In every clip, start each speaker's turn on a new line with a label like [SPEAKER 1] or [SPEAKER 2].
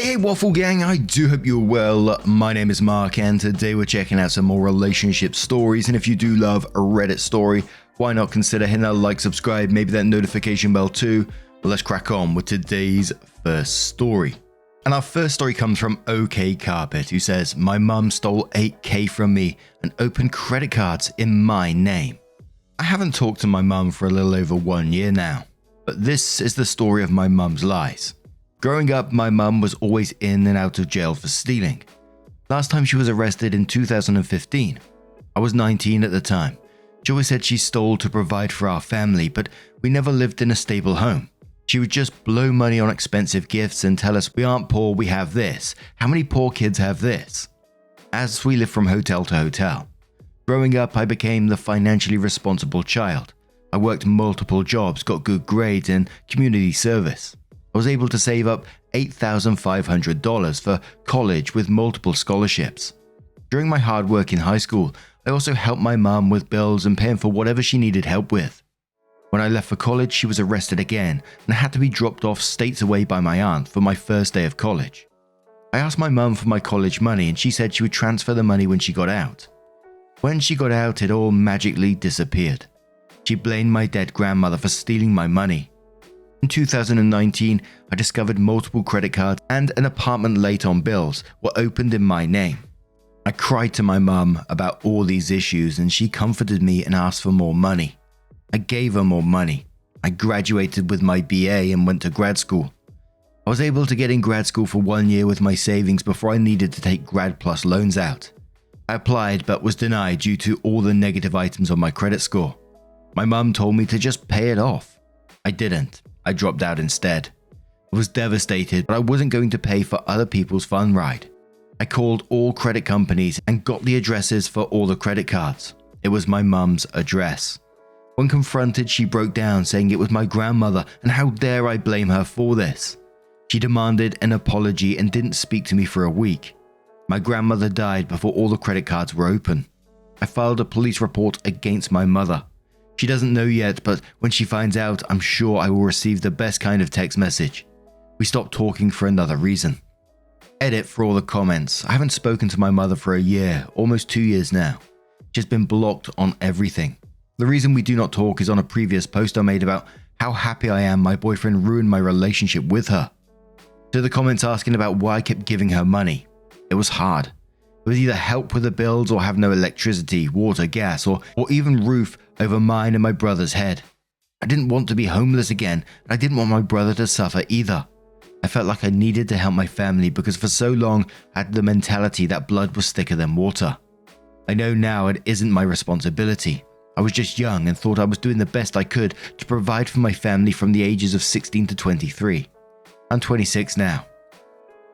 [SPEAKER 1] Hey Waffle Gang, I do hope you're well. My name is Mark and today we're checking out some more relationship stories, and if you do love a Reddit story, why not consider hitting that like, subscribe, maybe that notification bell too. But let's crack on with today's first story. And our first story comes from OK Carpet, who says, my mum stole $8,000 from me and opened credit cards in my name. I haven't talked to my mum for a little over 1 year now, but this is the story of my mum's lies. Growing up, my mum was always in and out of jail for stealing. Last time she was arrested in 2015. I was 19 at the time. She always said she stole to provide for our family, but we never lived in a stable home. She would just blow money on expensive gifts and tell us, we aren't poor, we have this. How many poor kids have this? As we lived from hotel to hotel. Growing up, I became the financially responsible child. I worked multiple jobs, got good grades and community service. I was able to save up $8,500 for college with multiple scholarships. During my hard work in high school, I also helped my mum with bills and paying for whatever she needed help with. When I left for college, she was arrested again and had to be dropped off states away by my aunt for my first day of college. I asked my mum for my college money and she said she would transfer the money when she got out. When she got out, it all magically disappeared. She blamed my dead grandmother for stealing my money. In 2019, I discovered multiple credit cards and an apartment late on bills were opened in my name. I cried to my mum about all these issues and she comforted me and asked for more money. I gave her more money. I graduated with my BA and went to grad school. I was able to get in grad school for 1 year with my savings before I needed to take Grad Plus loans out. I applied but was denied due to all the negative items on my credit score. My mum told me to just pay it off. I didn't. I dropped out instead. I was devastated, but I wasn't going to pay for other people's fun ride. I called all credit companies and got the addresses for all the credit cards. It was my mum's address. When confronted, she broke down, saying it was my grandmother and how dare I blame her for this. She demanded an apology and didn't speak to me for a week. My grandmother died before all the credit cards were open. I filed a police report against my mother. She doesn't know yet, but when she finds out, I'm sure I will receive the best kind of text message. We stopped talking for another reason. Edit for all the comments. I haven't spoken to my mother for a year, almost 2 years now. She's been blocked on everything. The reason we do not talk is on a previous post I made about how happy I am my boyfriend ruined my relationship with her. To the comments asking about why I kept giving her money. It was hard. It was either help with the bills or have no electricity, water, gas, or even roof over mine and my brother's head. I didn't want to be homeless again, and I didn't want my brother to suffer either. I felt like I needed to help my family because for so long I had the mentality that blood was thicker than water. I know now it isn't my responsibility. I was just young and thought I was doing the best I could to provide for my family from the ages of 16 to 23. I'm 26 now.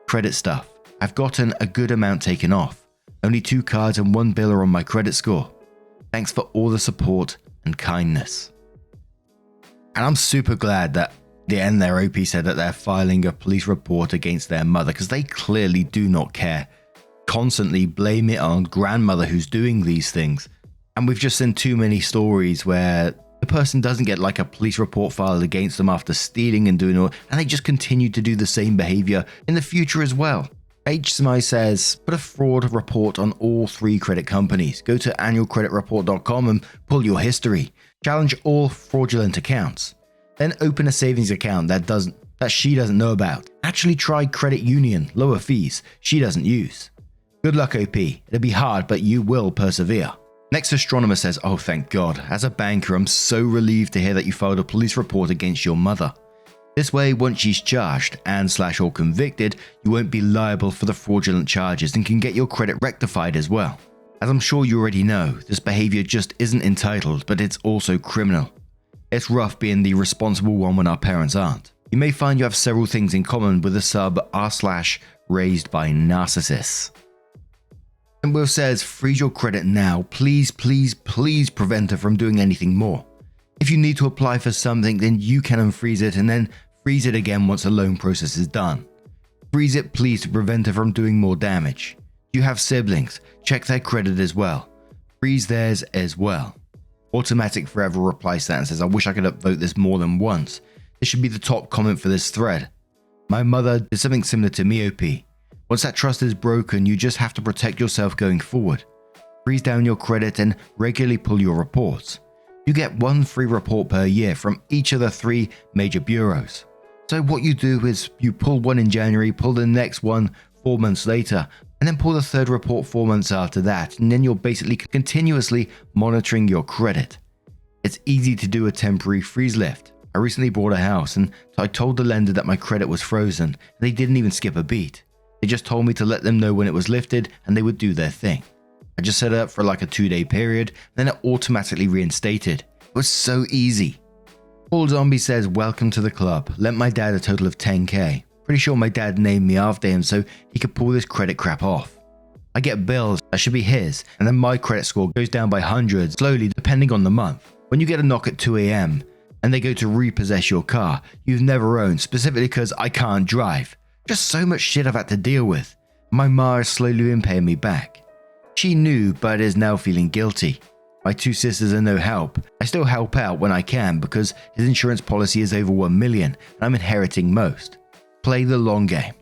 [SPEAKER 1] Credit stuff. I've gotten a good amount taken off. Only 2 cards and 1 bill are on my credit score. Thanks for all the support and kindness. And I'm super glad that the end there OP said that they're filing a police report against their mother because they clearly do not care. Constantly blame it on grandmother who's doing these things. And we've just seen too many stories where the person doesn't get like a police report filed against them after stealing and doing all, and they just continue to do the same behavior in the future as well. HSMI says, put a fraud report on all 3 credit companies. Go to annualcreditreport.com and pull your history. Challenge all fraudulent accounts. Then open a savings account that she doesn't know about. Actually try credit union, lower fees, she doesn't use. Good luck, OP. It'll be hard, but you will persevere. Next astronomer says, oh thank God. As a banker, I'm so relieved to hear that you filed a police report against your mother. This way, once she's charged and/or convicted, you won't be liable for the fraudulent charges and can get your credit rectified as well. As I'm sure you already know, this behavior just isn't entitled, but it's also criminal. It's rough being the responsible one when our parents aren't. You may find you have several things in common with the sub r/raised by narcissists. And Will says, freeze your credit now. Please, please, please prevent her from doing anything more. If you need to apply for something, then you can unfreeze it and then freeze it again once the loan process is done. Freeze it please to prevent her from doing more damage. You have siblings, check their credit as well. Freeze theirs as well. Automatic Forever replies to that and says, I wish I could upvote this more than once. This should be the top comment for this thread. My mother did something similar to me, OP. Once that trust is broken, you just have to protect yourself going forward. Freeze down your credit and regularly pull your reports. You get one free report per year from each of the 3 major bureaus. So what you do is you pull one in January, pull the next one 4 months later, and then pull the 3rd report 4 months after that, and then you're basically continuously monitoring your credit. It's easy to do a temporary freeze lift. I recently bought a house and I told the lender that my credit was frozen, and they didn't even skip a beat. They just told me to let them know when it was lifted and they would do their thing. I just set it up for like a 2-day period, then it automatically reinstated. It was so easy. Paul Zombie says, welcome to the club. Lent my dad a total of 10k. Pretty sure my dad named me after him so he could pull this credit crap off. I get bills that should be his, and then my credit score goes down by hundreds, slowly depending on the month. When you get a knock at 2 a.m. and they go to repossess your car you've never owned, specifically because I can't drive. Just so much shit I've had to deal with. My ma has slowly been paying me back. She knew, but is now feeling guilty. My 2 sisters are no help. I still help out when I can because his insurance policy is over 1 million and I'm inheriting most. Play the long game.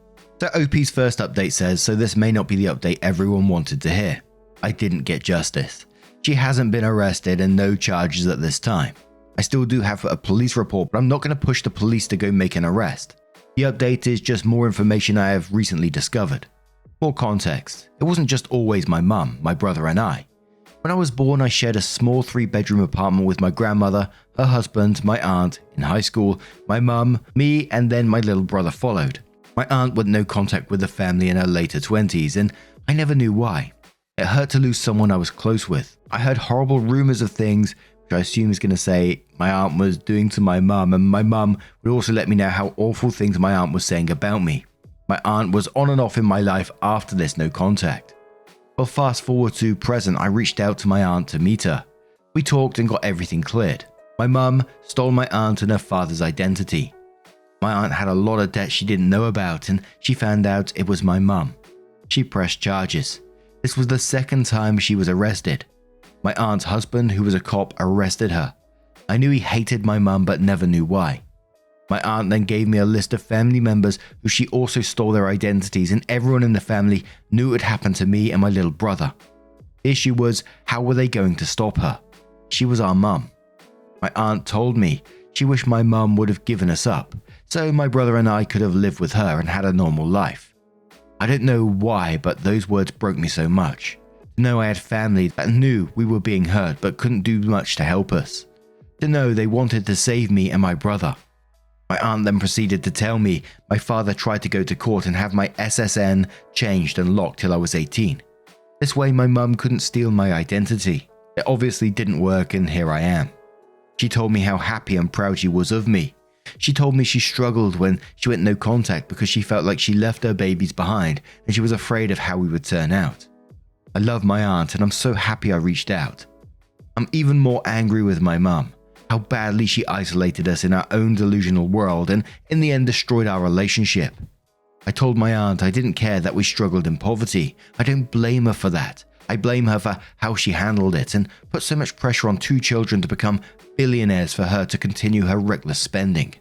[SPEAKER 1] So OP's first update says, so this may not be the update everyone wanted to hear. I didn't get justice. She hasn't been arrested and no charges at this time. I still do have a police report, but I'm not going to push the police to go make an arrest. The update is just more information I have recently discovered. For context, it wasn't just always my mum, my brother and I. When I was born, I shared a small 3-bedroom apartment with my grandmother, her husband, my aunt. In high school, my mum, me, and then my little brother followed. My aunt had no contact with the family in her later 20s, and I never knew why. It hurt to lose someone I was close with. I heard horrible rumors of things, which I assume is going to say my aunt was doing to my mum, and my mum would also let me know how awful things my aunt was saying about me. My aunt was on and off in my life after this no contact. Well, fast forward to present, I reached out to my aunt to meet her. We talked and got everything cleared. My mum stole my aunt and her father's identity. My aunt had a lot of debt she didn't know about, and she found out it was my mum. She pressed charges. This was the 2nd time she was arrested. My aunt's husband, who was a cop, arrested her. I knew he hated my mum but never knew why. My aunt then gave me a list of family members who she also stole their identities, and everyone in the family knew it had happened to me and my little brother. The issue was, how were they going to stop her? She was our mum. My aunt told me she wished my mum would have given us up, so my brother and I could have lived with her and had a normal life. I don't know why, but those words broke me so much. To know I had family that knew we were being hurt but couldn't do much to help us. To know they wanted to save me and my brother. My aunt then proceeded to tell me my father tried to go to court and have my SSN changed and locked till I was 18. This way my mum couldn't steal my identity. It obviously didn't work, and here I am. She told me how happy and proud she was of me. She told me she struggled when she went no contact because she felt like she left her babies behind and she was afraid of how we would turn out. I love my aunt and I'm so happy I reached out. I'm even more angry with my mum. How badly she isolated us in our own delusional world and in the end destroyed our relationship. I told my aunt I didn't care that we struggled in poverty. I don't blame her for that. I blame her for how she handled it and put so much pressure on 2 children to become billionaires for her to continue her reckless spending.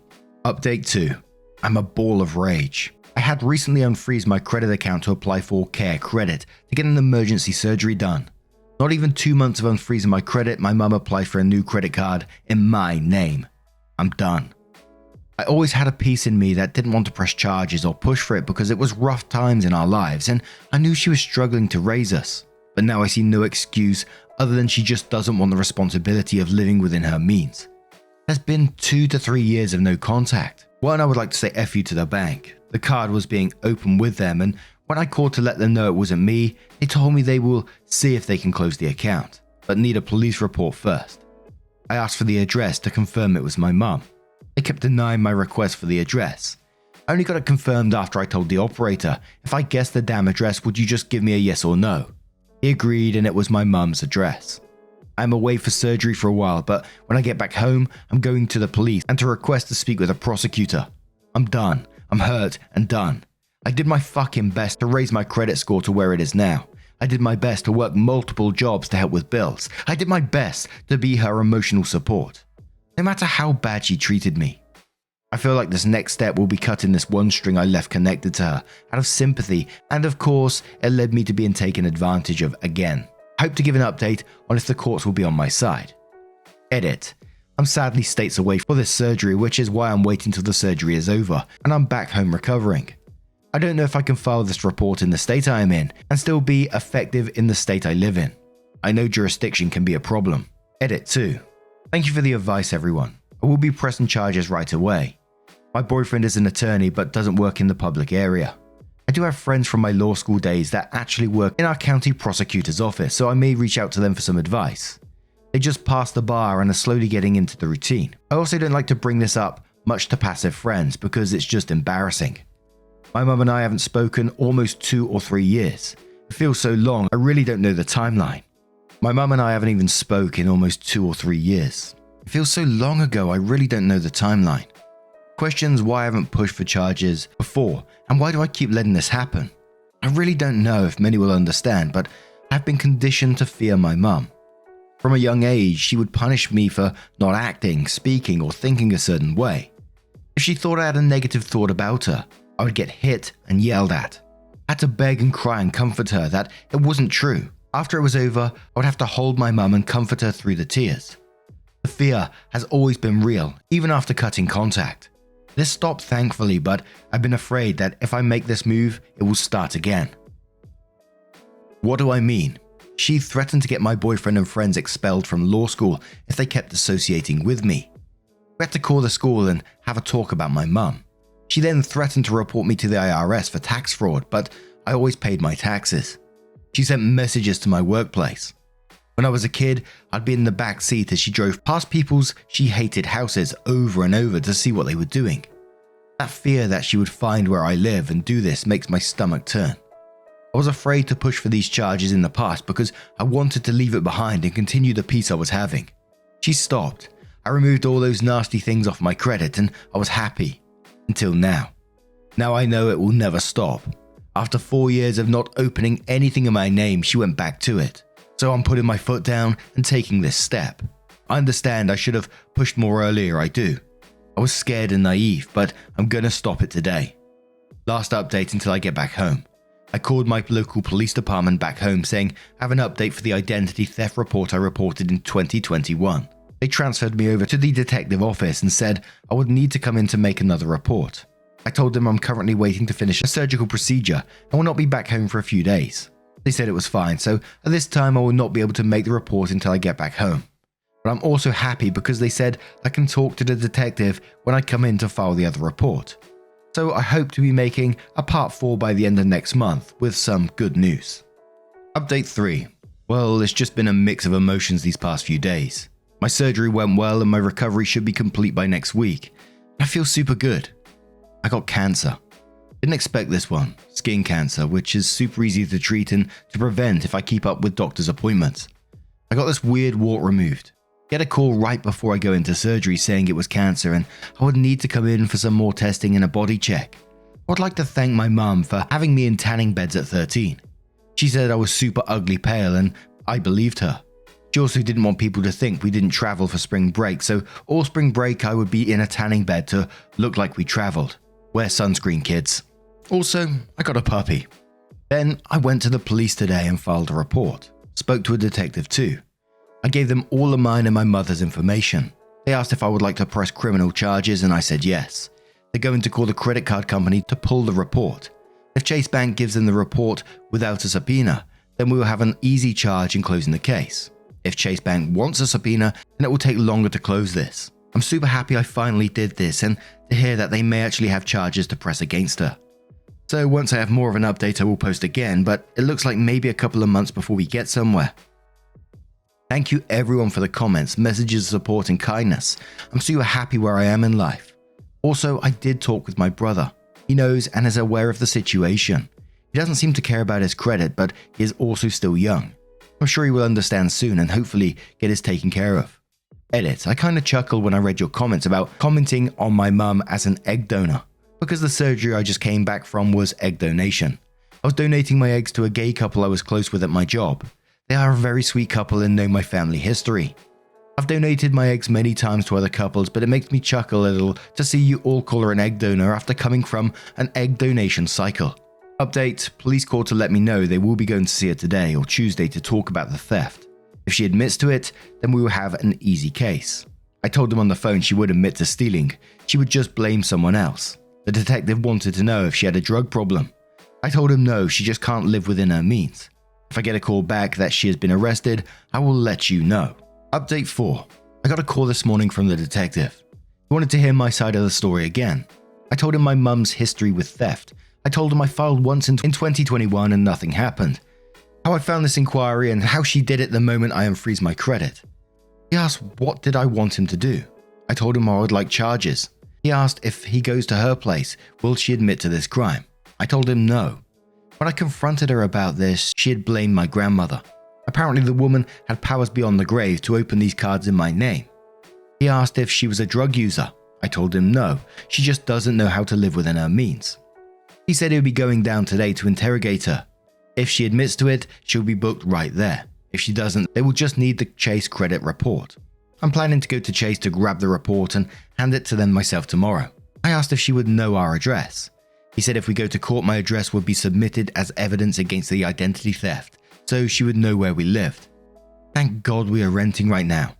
[SPEAKER 1] Update 2. I'm a ball of rage. I had recently unfreezed my credit account to apply for care credit to get an emergency surgery done. Not even 2 months of unfreezing my credit, my mum applied for a new credit card in my name. I'm done. I always had a piece in me that didn't want to press charges or push for it because it was rough times in our lives and I knew she was struggling to raise us. But now I see no excuse other than she just doesn't want the responsibility of living within her means. There's been 2 to 3 years of no contact. One, I would like to say F you to the bank. The card was being opened with them, and when I called to let them know it wasn't me, they told me they will see if they can close the account, but need a police report first. I asked for the address to confirm it was my mum. They kept denying my request for the address. I only got it confirmed after I told the operator, if I guessed the damn address, would you just give me a yes or no? He agreed and it was my mum's address. I'm away for surgery for a while, but when I get back home, I'm going to the police and to request to speak with a prosecutor. I'm done. I'm hurt and done. I did my fucking best to raise my credit score to where it is now. I did my best to work multiple jobs to help with bills. I did my best to be her emotional support. No matter how bad she treated me. I feel like this next step will be cutting this one string I left connected to her out of sympathy, and of course, it led me to being taken advantage of again. I hope to give an update on if the courts will be on my side. Edit. I'm sadly states away for this surgery, which is why I'm waiting till the surgery is over and I'm back home recovering. I don't know if I can file this report in the state I am in and still be effective in the state I live in. I know jurisdiction can be a problem. Edit 2. Thank you for the advice, everyone. I will be pressing charges right away. My boyfriend is an attorney but doesn't work in the public area. I do have friends from my law school days that actually work in our county prosecutor's office, so I may reach out to them for some advice. They just passed the bar and are slowly getting into the routine. I also don't like to bring this up much to passive friends because it's just embarrassing. My mum and I haven't spoken almost 2 or 3 years. It feels so long, I really don't know the timeline. My mum and I haven't even spoken in almost 2 or 3 years. It feels so long ago, I really don't know the timeline. Questions why I haven't pushed for charges before and why do I keep letting this happen? I really don't know if many will understand, but I've been conditioned to fear my mum. From a young age, she would punish me for not acting, speaking, or thinking a certain way. If she thought I had a negative thought about her, I would get hit and yelled at. I had to beg and cry and comfort her that it wasn't true. After it was over, I would have to hold my mum and comfort her through the tears. The fear has always been real, even after cutting contact. This stopped thankfully, but I've been afraid that if I make this move, it will start again. What do I mean? She threatened to get my boyfriend and friends expelled from law school if they kept associating with me. We had to call the school and have a talk about my mum. She then threatened to report me to the IRS for tax fraud, but I always paid my taxes. She sent messages to my workplace. When I was a kid, I'd be in the back seat as she drove past people's she hated houses over and over to see what they were doing. That fear that she would find where I live and do this makes my stomach turn. I was afraid to push for these charges in the past because I wanted to leave it behind and continue the peace I was having. She stopped. I removed all those nasty things off my credit and I was happy. Until now. Now I know it will never stop. After 4 years of not opening anything in my name, she went back to it. So I'm putting my foot down and taking this step. I understand I should have pushed more earlier, I do. I was scared and naive, but I'm gonna stop it today. Last update until I get back home. I called my local police department back home saying I have an update for the identity theft report I reported in 2021. They transferred me over to the detective office and said I would need to come in to make another report. I told them I'm currently waiting to finish a surgical procedure and will not be back home for a few days. They said it was fine, so at this time I will not be able to make the report until I get back home. But I'm also happy because they said I can talk to the detective when I come in to file the other report. So I hope to be making a part 4 by the end of next month with some good news. Update 3. Well, it's just been a mix of emotions these past few days. My surgery went well and my recovery should be complete by next week. I feel super good. I got cancer. Didn't expect this one, skin cancer, which is super easy to treat and to prevent if I keep up with doctor's appointments. I got this weird wart removed. Get a call right before I go into surgery saying it was cancer and I would need to come in for some more testing and a body check. I would like to thank my mum for having me in tanning beds at 13. She said I was super ugly pale and I believed her. She also didn't want people to think we didn't travel for spring break, so all spring break I would be in a tanning bed to look like we traveled. Wear sunscreen, kids. Also, I got a puppy. Then I went to the police today and filed a report. Spoke to a detective too. I gave them all of mine and my mother's information. They asked if I would like to press criminal charges and I said yes. They're going to call the credit card company to pull the report. If Chase Bank gives them the report without a subpoena, then we will have an easy charge in closing the case. If Chase Bank wants a subpoena, then it will take longer to close this. I'm super happy I finally did this and to hear that they may actually have charges to press against her. So once I have more of an update I will post again, but it looks like maybe a couple of months before we get somewhere. Thank you everyone for the comments, messages, support and kindness. I'm super happy where I am in life. Also, I did talk with my brother. He knows and is aware of the situation. He doesn't seem to care about his credit, but he is also still young. I'm sure he will understand soon and hopefully get his taken care of. Edit. I kinda chuckled when I read your comments about commenting on my mum as an egg donor, because the surgery I just came back from was egg donation. I was donating my eggs to a gay couple I was close with at my job. They are a very sweet couple and know my family history. I've donated my eggs many times to other couples, but it makes me chuckle a little to see you all call her an egg donor after coming from an egg donation cycle. Update, police called to let me know they will be going to see her today or Tuesday to talk about the theft. If she admits to it, then we will have an easy case. I told them on the phone she would admit to stealing, she would just blame someone else. The detective wanted to know if she had a drug problem. I told him no, she just can't live within her means. If I get a call back that she has been arrested, I will let you know. Update 4. I got a call this morning from the detective. He wanted to hear my side of the story again. I told him my mum's history with theft. I told him I filed once in 2021 and nothing happened. How I found this inquiry and how she did it the moment I unfreeze my credit. He asked what did I want him to do. I told him I would like charges. He asked if he goes to her place, will she admit to this crime? I told him no. When I confronted her about this, she had blamed my grandmother. Apparently the woman had powers beyond the grave to open these cards in my name. He asked if she was a drug user. I told him no, she just doesn't know how to live within her means. He said he would be going down today to interrogate her. If she admits to it, she'll be booked right there. If she doesn't, they will just need the Chase credit report. I'm planning to go to Chase to grab the report and hand it to them myself tomorrow. I asked if she would know our address. He said if we go to court, my address would be submitted as evidence against the identity theft, so she would know where we lived. Thank God we are renting right now.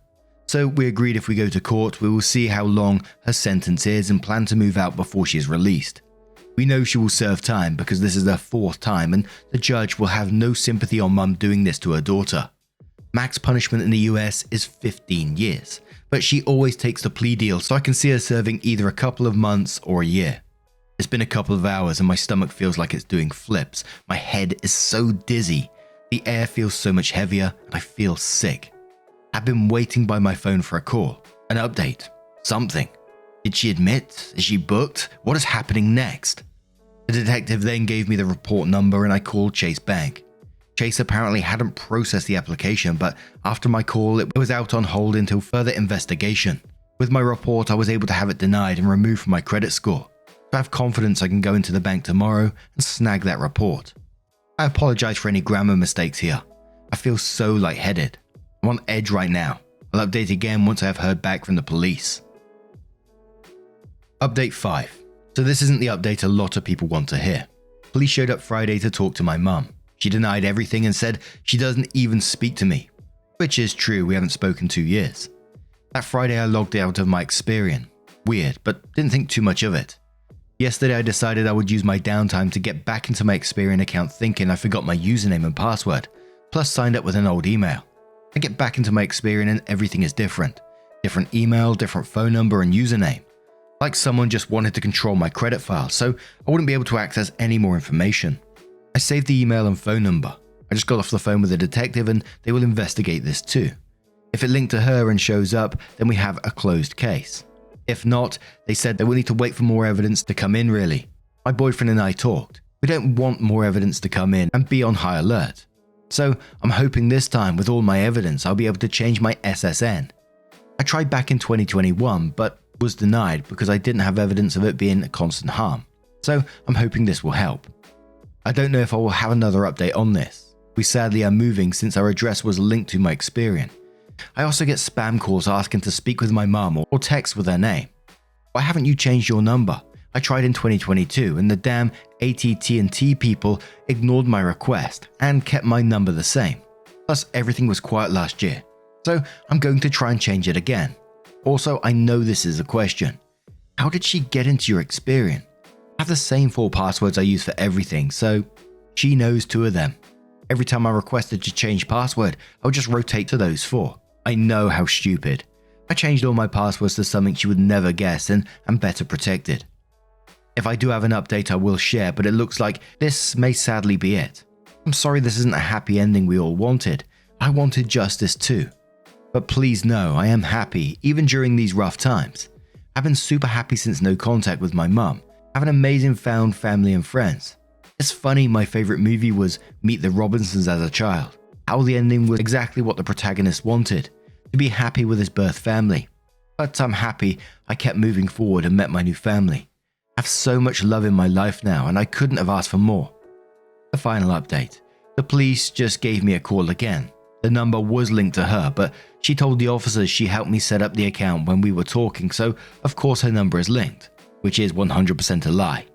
[SPEAKER 1] So we agreed if we go to court, we will see how long her sentence is and plan to move out before she is released. We know she will serve time because this is her 4th time and the judge will have no sympathy on mum doing this to her daughter. Max punishment in the US is 15 years, but she always takes the plea deal so I can see her serving either a couple of months or a year. It's been a couple of hours and my stomach feels like it's doing flips. My head is so dizzy. The air feels so much heavier and I feel sick. I've been waiting by my phone for a call, an update, something. Did she admit? Is she booked? What is happening next? The detective then gave me the report number and I called Chase Bank. Chase apparently hadn't processed the application, but after my call it was out on hold until further investigation. With my report I was able to have it denied and removed from my credit score. I have confidence I can go into the bank tomorrow and snag that report. I apologize for any grammar mistakes here. I feel so lightheaded. I'm on edge right now. I'll update again once I have heard back from the police. Update 5. So this isn't the update a lot of people want to hear. Police showed up Friday to talk to my mum. She denied everything and said she doesn't even speak to me. Which is true, we haven't spoken 2 years. That Friday I logged out of my Experian. Weird, but didn't think too much of it. Yesterday I decided I would use my downtime to get back into my Experian account thinking I forgot my username and password, plus signed up with an old email. I get back into my Experian and everything is different. Different email, different phone number and username. Like someone just wanted to control my credit file, so I wouldn't be able to access any more information. I saved the email and phone number. I just got off the phone with a detective and they will investigate this too. If it linked to her and shows up, then we have a closed case. If not, they said they will need to wait for more evidence to come in really. My boyfriend and I talked. We don't want more evidence to come in and be on high alert. So I'm hoping this time with all my evidence I'll be able to change my SSN. I tried back in 2021 but was denied because I didn't have evidence of it being a constant harm. So I'm hoping this will help. I don't know if I will have another update on this. We sadly are moving since our address was linked to my Experian. I also get spam calls asking to speak with my mum or text with her name. Why haven't you changed your number? I tried in 2022 and the damn AT&T people ignored my request and kept my number the same. Plus everything was quiet last year. So I'm going to try and change it again. Also, I know this is a question. How did she get into your Experian? I have the same 4 passwords I use for everything, so she knows 2 of them. Every time I requested to change password, I would just rotate to those 4. I know how stupid. I changed all my passwords to something she would never guess and am better protected. If I do have an update I will share, but it looks like this may sadly be it. I'm sorry this isn't a happy ending we all wanted. I wanted justice too. But please know I am happy even during these rough times. I've been super happy since no contact with my mum. I have an amazing found family and friends. It's funny my favourite movie was Meet the Robinsons as a child. How the ending was exactly what the protagonist wanted, to be happy with his birth family. But I'm happy I kept moving forward and met my new family. I have so much love in my life now and I couldn't have asked for more. The final update. The police just gave me a call again. The number was linked to her, but she told the officers she helped me set up the account when we were talking, so of course her number is linked, which is 100% a lie.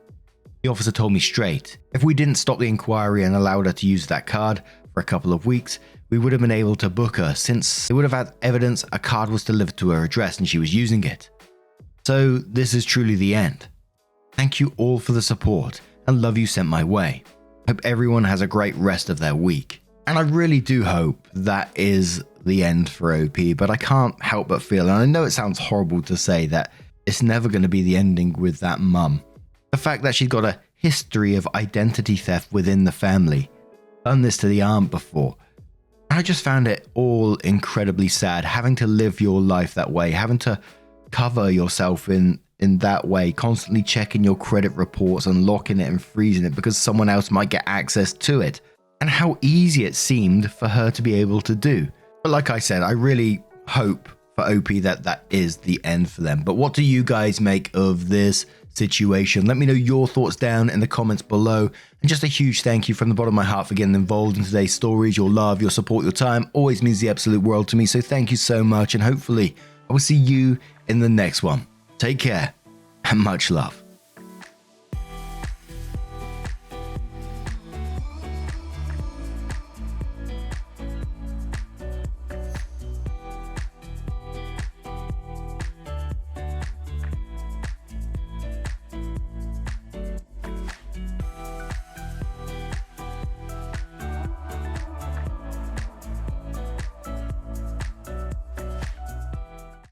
[SPEAKER 1] The officer told me straight, if we didn't stop the inquiry and allowed her to use that card for a couple of weeks, we would have been able to book her since they would have had evidence a card was delivered to her address and she was using it. So this is truly the end. Thank you all for the support and love you sent my way. Hope everyone has a great rest of their week. And I really do hope that is the end for OP, but I can't help but feel, and I know it sounds horrible to say, that it's never going to be the ending with that mum. The fact that she's got a history of identity theft within the family, done this to the aunt before. I just found it all incredibly sad, having to live your life that way, having to cover yourself in that way, constantly checking your credit reports and locking it and freezing it because someone else might get access to it. And how easy it seemed for her to be able to do. But like I said, I really hope for OP that is the end for them. But what do you guys make of this situation? Let me know your thoughts down in the comments below. And just a huge thank you from the bottom of my heart for getting involved in today's stories. Your love, your support, your time always means the absolute world to me. So thank you so much. And hopefully I will see you in the next one. Take care and much love.